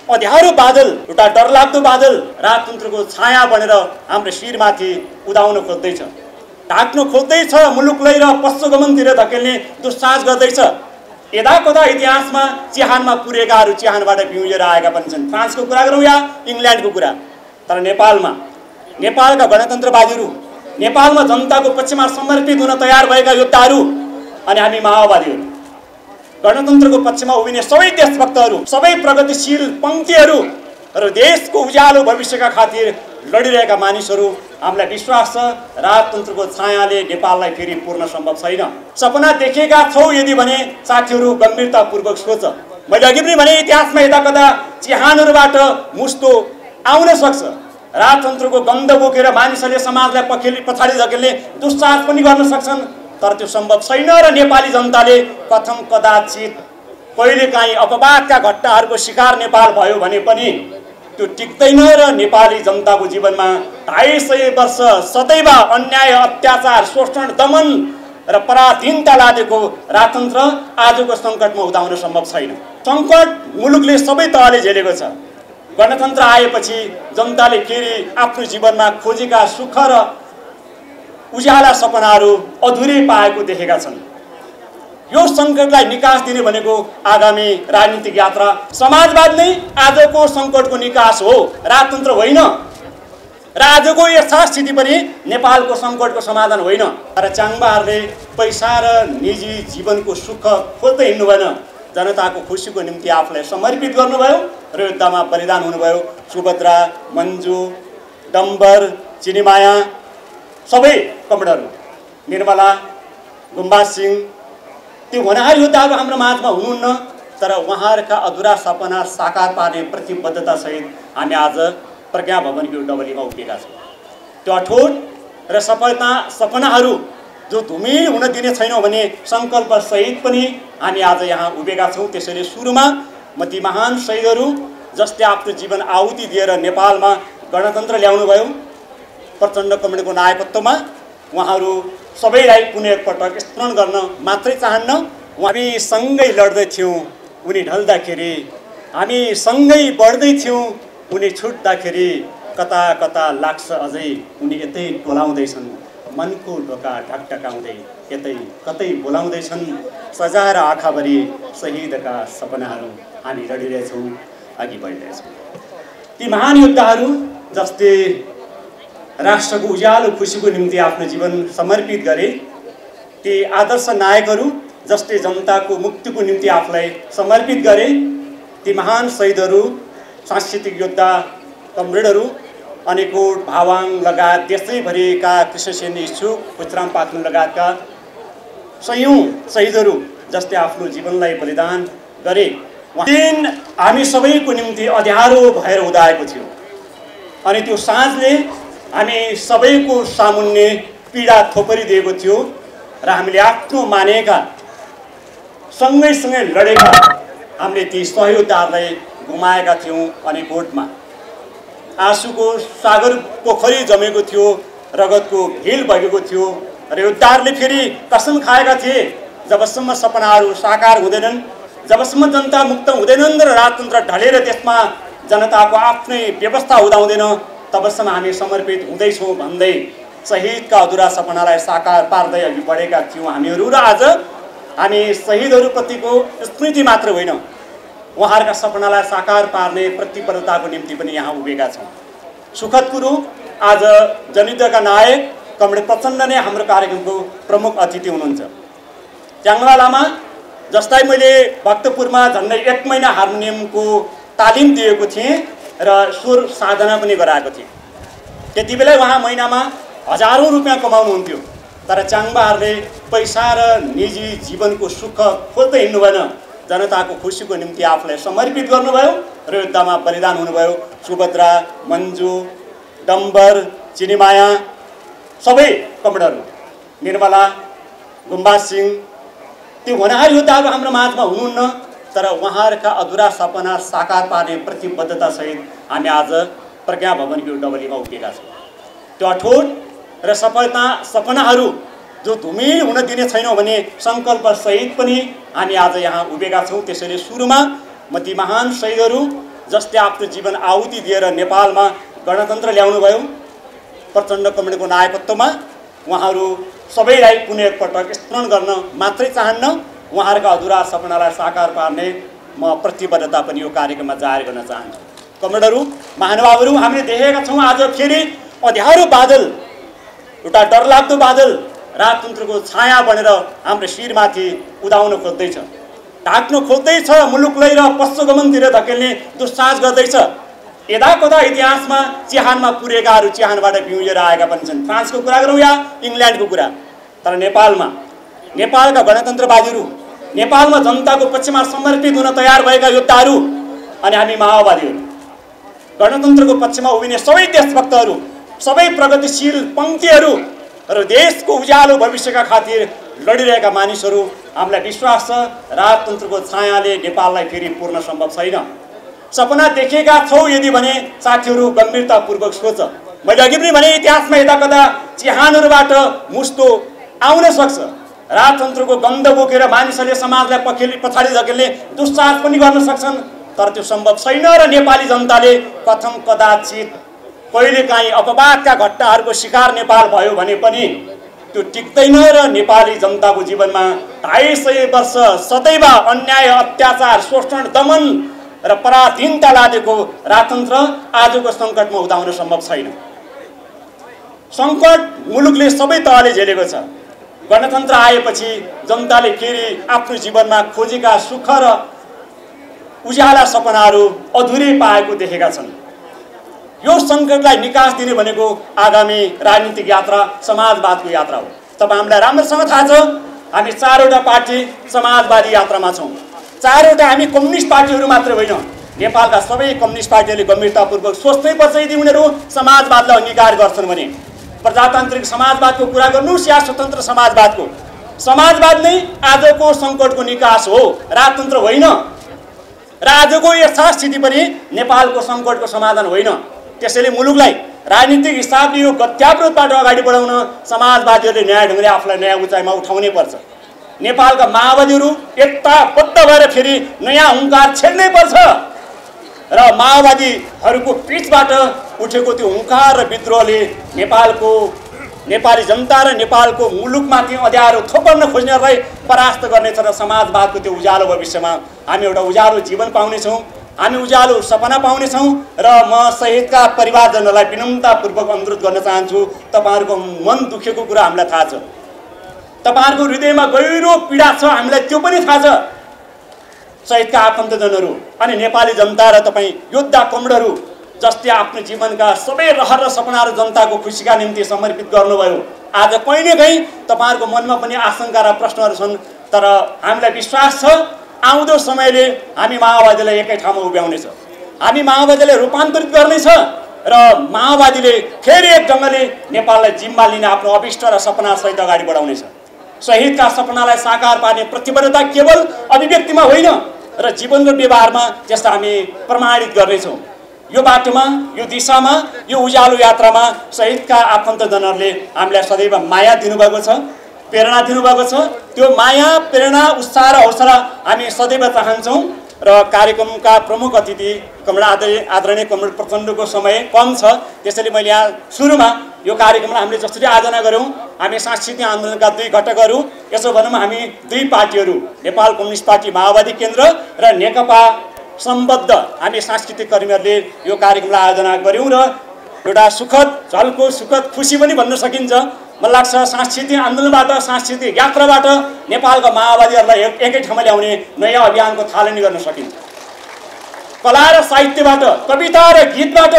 अँध्यारो बादल, एउटा डरलाग्दो बादल राजतन्त्रको छाया बनेर हाम्रो शिरमाथि उदाउन खोज्दैछ, ढाक्न खोज्दैछ, मुलुकलाई र पश्चिमगमनतिर धकेल्ने दुस्साहस गर्दैछ। यदा कदा इतिहासमा चिहानमा पुरेकाहरू चिहानबाट बिउजेर आएका पनि छन्। फ्रान्सको कुरा गरौँ या इङ्ल्यान्डको कुरा, तर नेपालका गणतन्त्रवादीहरू, नेपालमा जनताको पक्षमा समर्पित हुन तयार भएका योद्धाहरू अनि हामी माओवादीहरू, गणतन्त्रको पक्षमा उभिने सबै देशभक्तहरू, सबै प्रगतिशील पङ्क्तिहरू र देशको उज्यालो भविष्यका खातिर लडिरहेका मानिसहरू, हामीलाई विश्वास छ राजतन्त्रको छायाले नेपाललाई फेरि पूर्ण सम्भव छैन। सपना देखेका छौ यदि भने साथीहरू गम्भीरतापूर्वक सोच। मैले अघि पनि भने इतिहासमा यता कता चिहानहरूबाट मुस्तो आउन सक्छ, राजतन्त्रको गन्ध बोकेर मानिसहरूले समाजलाई पछाडि धकेल्ने दुस्साहस पनि गर्न सक्छन्, तर त्यो सम्भव छैन। र नेपाली जनताले कथम कदाचित कहिलेकाहीँ अपवादका घटनाहरूको शिकार नेपाल भयो भने पनि त्यो टिक्दैन र नेपाली जनताको जीवनमा 250 वर्ष सदैव अन्याय, अत्याचार, शोषण, दमन र पराधीनता लादेको राजतन्त्र आजको सङ्कटमा उदाउन सम्भव छैन। सङ्कट मुलुकले सबै तहले झेलेको छ। गणतन्त्र आएपछि जनताले फेरि आफ्नो जीवनमा खोजेका सुख र उज्याला सपनाहरू अधुरै पाएको देखेका छन्। यो सङ्कटलाई निकास दिने भनेको आगामी राजनीतिक यात्रा समाजवाद नै आजको सङ्कटको निकास हो, राजतन्त्र होइन। र आजको यथास्थिति पनि नेपालको सङ्कटको समाधान होइन। तर च्याङ्बाहरूले पैसा र निजी जीवनको सुख खोज्दै हिँड्नु भएन, जनताको खुसीको निम्ति आफूलाई समर्पित गर्नुभयो र युद्धमा बलिदान हुनुभयो। सुभद्रा, मन्जु, डम्बर, चिनीमाया, सबै कमरेडहरू, निर्मला, गुम्बा सिंह, त्यो होनहार योद्धाहरू हाम्रो माझमा हुनुहुन्न, तर उहाँहरूका अधुरा सपना साकार पार्ने प्रतिबद्धता सहित हामी आज प्रज्ञा भवनको डबलीमा उभिएका छौँ। त्यो अठोट र सपनाहरू जो धुमिल हुन दिने छैनौँ भने सङ्कल्प सहित पनि हामी आज यहाँ उभिएका छौँ। त्यसैले सुरुमा म ती महान शहीदहरू जसले आफ्नो जीवन आहुति दिएर नेपालमा गणतन्त्र ल्याउनु भयो, प्रचण्ड कमरेडको नायकत्वमा उहाँहरू सबैलाई पुनः एकपटक स्मरण गर्न मात्रै चाहन्न। हामी सँगै लड्दै थियौँ, उनी ढल्दाखेरि, हामी सँगै बढ्दै थियौँ, उनी छुट्दाखेरि, कता कता लाग्छ अझै उनी यतै टोलाउँदैछन्, मनको ढोका ढकढकाउँदै यतै कतै बोलाउँदैछन्, सजाएर आँखाभरि शहीदका सपनाहरू हामी लडिरहेछौँ, अघि बढिरहेछौँ। ती महान योद्धाहरू जसले राष्ट्रको उज्यालो खुसीको निम्ति आफ्नो जीवन समर्पित गरे, ती आदर्श नायकहरू जसले जनताको मुक्तिको निम्ति आफूलाई समर्पित गरे, ती महान शहीदहरू, सांस्कृतिक योद्धा कमरेडहरू, अनेकोट, भावाङ लगायत देशैभरिका कृष्णसेन इच्छुक, पुछराम पाखरिन लगायतका सयौँ शहीदहरू जसले आफ्नो जीवनलाई बलिदान गरे, दिन हामी सबैको निम्ति अँध्यारो भएर उदाएको थियो। अनि त्यो साँझले हामी सबैको सामुन्ने पीडा थोपरिदिएको थियो र हामीले आफ्नो मानेका, सँगै लडेका हामीले ती सहयोद्धाहरूलाई गुमाएका थियौँ। अनेकोटमा आँसुको सागर पोखरी जमेको थियो, रगतको हिल बगेको थियो र योद्धाहरूले फेरि कसम खाएका थिए, जबसम्म सपनाहरू साकार हुँदैनन्, जबसम्म जनता मुक्त हुँदैनन् र राजतन्त्र ढलेर देशमा जनताको आफ्नै व्यवस्था हुँदैन, तबसम्म हामी समर्पित हुँदैछौँ भन्दै शहीदका अधुरा सपनालाई साकार पार्दै अघि बढेका थियौँ हामीहरू। र आज हामी शहीदहरूप्रतिको स्मृति मात्र होइन, उहाँहरूका सपनालाई साकार पार्ने प्रतिबद्धताको निम्ति पनि यहाँ उभिएका छौँ। सुखद कुरो, आज जनयुद्धका नायक कमरेड प्रचण्ड नै हाम्रो कार्यक्रमको प्रमुख अतिथि हुनुहुन्छ। च्याङ्बा लामा जसलाई मैले भक्तपुरमा झन्डै 1 महिना हार्मोनियमको तालिम दिएको थिएँ र स्वर साधना पनि गराएको थिएँ। त्यति बेला उहाँ महिनामा हजारौँ रुपियाँ कमाउनुहुन्थ्यो, तर च्याङ्बाहरूले पैसा र निजी जीवनको सुख खोज्दै हिँड्नु भएन, जनताको खुसीको निम्ति आफूलाई समर्पित गर्नुभयो र युद्धमा बलिदान हुनुभयो। सुभद्रा, मन्जु, डम्बर, चिनीमाया, सबै कमरेडहरू, निर्मला, गुम्बा सिंह, त्यो होनहार योद्धाहरू हाम्रो माझमा हुनुहुन्न, तर उहाँहरूका अधुरा सपना साकार पार्ने प्रतिबद्धता सहित हामी आज प्रज्ञा भवनको डबलीमा उभिएका छौँ। त्यो अठोट र सपनाहरू जो धुमिल हुन दिने छैनौँ भने सङ्कल्प सहित पनि हामी आज यहाँ उभिएका छौँ। त्यसैले सुरुमा म ती महान शहीदहरू जसले आफ्नो जीवन आहुति दिएर नेपालमा गणतन्त्र ल्याउनुभयो। प्रचण्ड कमरेडको नायकत्वमा उहाँहरू सबैलाई पुनः एकपटक स्मरण गर्न मात्रै चाहन्न, उहाँहरूका अधुरा सपनालाई साकार पार्ने म प्रतिबद्धता पनि यो कार्यक्रममा जाहेर गर्न चाहन्छु। कमरेडहरू, महानुभावहरू, हामीले देखेका छौँ आज फेरि अँध्यारो बादल, एउटा डरलाग्दो बादल राजतन्त्रको छाया बनेर हाम्रो शिरमाथि उदाउन खोज्दैछ, ढाक्न खोज्दैछ, मुलुकलाई र पश्चिमगमनतिर धकेल्ने दुस्साहस गर्दैछ। यदाकदा इतिहासमा चिहानमा पुरेकाहरू चिहानबाट पिउजेर आएका पनि छन्। फ्रान्सको कुरा गरौँ या इङ्ल्यान्डको कुरा, तर नेपालका गणतन्त्रवादीहरू, नेपालमा जनताको पक्षमा समर्पित हुन तयार भएका योद्धाहरू अनि हामी माओवादीहरू, गणतन्त्रको पक्षमा उभिने सबै देशभक्तहरू, सबै प्रगतिशील पङ्क्तिहरू र देशको उज्यालो भविष्यका खातिर लडिरहेका मानिसहरू, हामीलाई विश्वास छ राजतन्त्रको छायाले नेपाललाई फेरि पूर्ण सम्भव छैन। सपना देखेका छौ यदि भने साथीहरू गम्भीरतापूर्वक सोच। मैले अघि पनि भने इतिहासमा यताकता चिहानहरूबाट मुस्तो आउन सक्छ, राजतन्त्रको गन्ध बोकेर मानिसहरूले समाजलाई पछाडि धकेल्ने दुस्साहस पनि गर्न सक्छन्, तर त्यो सम्भव छैन। र नेपाली जनताले कथम कदाचित कहिलेकाहीँ अपवादका घटनाहरूको शिकार नेपाल भयो भने पनि त्यो टिक्दैन र नेपाली जनताको जीवनमा 250 वर्ष सदैव अन्याय, अत्याचार, शोषण, दमन र पराधीनता लादेको राजतन्त्र आजको सङ्कटमा उदाउन सम्भव छैन। सङ्कट मुलुकले सबै तहले झेलेको छ। गणतन्त्र आएपछि जनताले फेरि आफ्नो जीवनमा खोजेका सुख र उज्याला सपनाहरू अधुरै पाएको देखेका छन्। यो सङ्कटलाई निकास दिने भनेको आगामी राजनीतिक यात्रा समाजवादको यात्रा हो। तपाईँ हामीलाई राम्रोसँग थाहा छ, हामी 4वटा पार्टी समाजवादी यात्रामा छौँ। 4वटा हामी कम्युनिस्ट पार्टीहरू मात्र होइन, नेपालका सबै कम्युनिस्ट पार्टीहरूले गम्भीरतापूर्वक सोच्नै पर्छ यदि उनीहरू समाजवादलाई अंगीकार गर्छन् भने। प्रजातान्त्रिक समाजवादको कुरा गर्नुहोस् या स्वतन्त्र समाजवादको, समाजवाद नै आजको सङ्कटको निकास हो, राजतन्त्र होइन। र आजको यथास्थिति पनि नेपालको सङ्कटको समाधान होइन। त्यसैले मुलुकलाई राजनीतिक हिसाबले यो गत्यावरोधबाट अगाडि बढाउन समाजवादीहरूले न्याय ढङ्गले आफूलाई नयाँ उचाइमा उठाउनै पर्छ। नेपालका माओवादीहरू एकताबद्ध भएर फेरि नयाँ हुङ्कार छेड्नै पर्छ र माओवादीहरूको पिचबाट उठेको त्यो हुङ्कार र विद्रोहले नेपाली जनता र नेपालको मुलुकमाथि अँध्यारो थोपर्न खोज्नेहरूलाई परास्त गर्नेछ र समाजवादको त्यो उज्यालो भविष्यमा हामी एउटा उज्यालो जीवन पाउनेछौँ, हामी उज्यालो सपना पाउनेछौँ। र म शहीदका परिवारजनहरूलाई विनम्रतापूर्वक अनुरोध गर्न चाहन्छु, तपाईँहरूको मन दुखेको कुरा हामीलाई थाहा छ, तपाईँहरूको हृदयमा गहिरो पीडा छ, हामीलाई त्यो पनि थाहा छ। शहीदका आफन्तजनहरू अनि नेपाली जनता र तपाईँ योद्धा कमरेडहरू जसले आफ्नो जीवनका सबै रहर र सपनाहरू जनताको खुसीका निम्ति समर्पित गर्नुभयो, आज कहीँ न कहीँ तपाईँहरूको मनमा पनि आशंका र प्रश्नहरू छन्। तर हामीलाई विश्वास छ आउँदो समयले हामी माओवादीलाई एकै ठाउँमा उभ्याउनेछ, हामी माओवादीलाई रूपान्तरित गर्नेछ र माओवादीले फेरि एक ढङ्गले नेपाललाई जिम्मा लिन आफ्नो अभिष्ट र सपनासहित अगाडि बढाउनेछ। शहीदका सपनालाई साकार पार्ने प्रतिबद्धता केवल अभिव्यक्तिमा होइन र जीवन र व्यवहारमा त्यसलाई हामी प्रमाणित गर्नेछौँ। यो बाटोमा, यो दिशामा, यो उज्यालो यात्रामा शहीदका आफन्तजनहरूले हामीलाई सदैव माया दिनुभएको छ, प्रेरणा दिनुभएको छ। त्यो माया, प्रेरणा, उत्साह र हौसला हामी सदैव चाहन्छौँ। र कार्यक्रमका प्रमुख अतिथि आदरणीय कमरेड प्रचण्डको समय कम छ, त्यसैले मैले यहाँ सुरुमा यो कार्यक्रमलाई हामीले जसरी आयोजना गऱ्यौँ, हामी सांस्कृतिक आन्दोलनका 2 घटकहरू, यसो भनौँ हामी 2 पार्टीहरू, नेपाल कम्युनिस्ट पार्टी माओवादी केन्द्र र नेकपा सम्बद्ध हामी सांस्कृतिक कर्मीहरूले यो कार्यक्रमलाई आयोजना गऱ्यौँ। र एउटा सुखद झल्को, सुखद खुसी पनि भन्न सकिन्छ। मलाई लाग्छ सांस्कृतिक आन्दोलनबाट, सांस्कृतिक यात्राबाट नेपालका माओवादीहरूलाई एकै ठाउँमा ल्याउने नयाँ अभियानको थालनी गर्न सकिन्छ। कला र साहित्यबाट, कविता र गीतबाट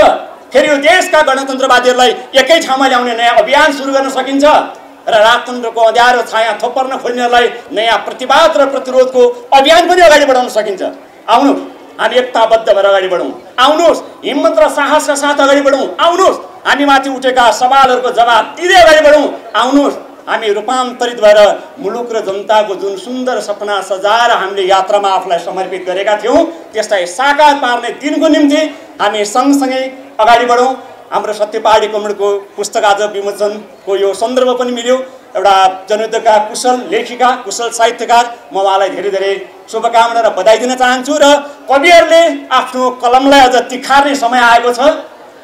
फेरि यो देशका गणतन्त्रवादीहरूलाई एकै ठाउँमा ल्याउने नयाँ अभियान सुरु गर्न सकिन्छ र राजतन्त्रको अँध्यारो छाया थोपर्न खोज्नेहरूलाई नयाँ प्रतिवाद र प्रतिरोधको अभियान पनि अगाडि बढाउन सकिन्छ। आउनुहोस् हामी एकताबद्ध भएर अगाडि बढौँ, आउनुहोस् हिम्मत र साहसका साथ अगाडि बढौँ, आउनुहोस् हामी माथि उठेका सवालहरूको जवाब दिँदै अगाडि बढौँ, आउनुहोस् हामी रूपान्तरित भएर मुलुक र जनताको जुन सुन्दर सपना सजाएर हामीले यात्रामा आफूलाई समर्पित गरेका थियौँ त्यसलाई साकार पार्ने दिनको निम्ति हामी सँगसँगै अगाडि बढौँ। हाम्रो सत्यपाडी कमरेडको पुस्तक आज विमोचनको यो सन्दर्भ पनि मिल्यो। एउटा जनयुद्धका कुशल लेखिका, कुशल साहित्यकार, म उहाँलाई धेरै धेरै शुभकामना र बधाई दिन चाहन्छु। र कविहरूले आफ्नो कलमलाई अझ तिखार्ने समय आएको छ,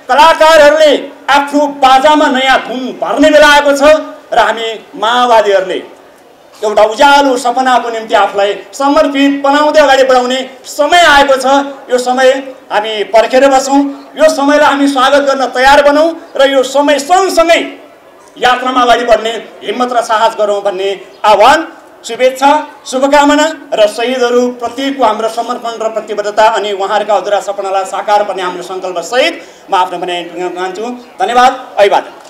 कलाकारहरूले आफ्नो बाजामा नयाँ धुन भर्ने बेला आएको छ र हामी माओवादीहरूले एउटा उज्यालो सपनाको निम्ति आफूलाई समर्पित बनाउँदै अगाडि बढाउने समय आएको छ। यो समय हामी पर्खेर बसौँ, यो समयलाई हामी स्वागत गर्न तयार बनौँ र यो समय सँगसँगै यात्रामा अगाडि बढ्ने हिम्मत र साहस गरौँ भन्ने आह्वान, शुभेच्छा, शुभकामना र शहीदहरूप्रतिको हाम्रो समर्पण र प्रतिबद्धता अनि उहाँहरूका अधुरा सपनालाई साकार गर्ने हाम्रो सङ्कल्प सहित म आफ्नो भनाइ टुङ्ग्याउन चाहन्छु। धन्यवाद। अभिवादन।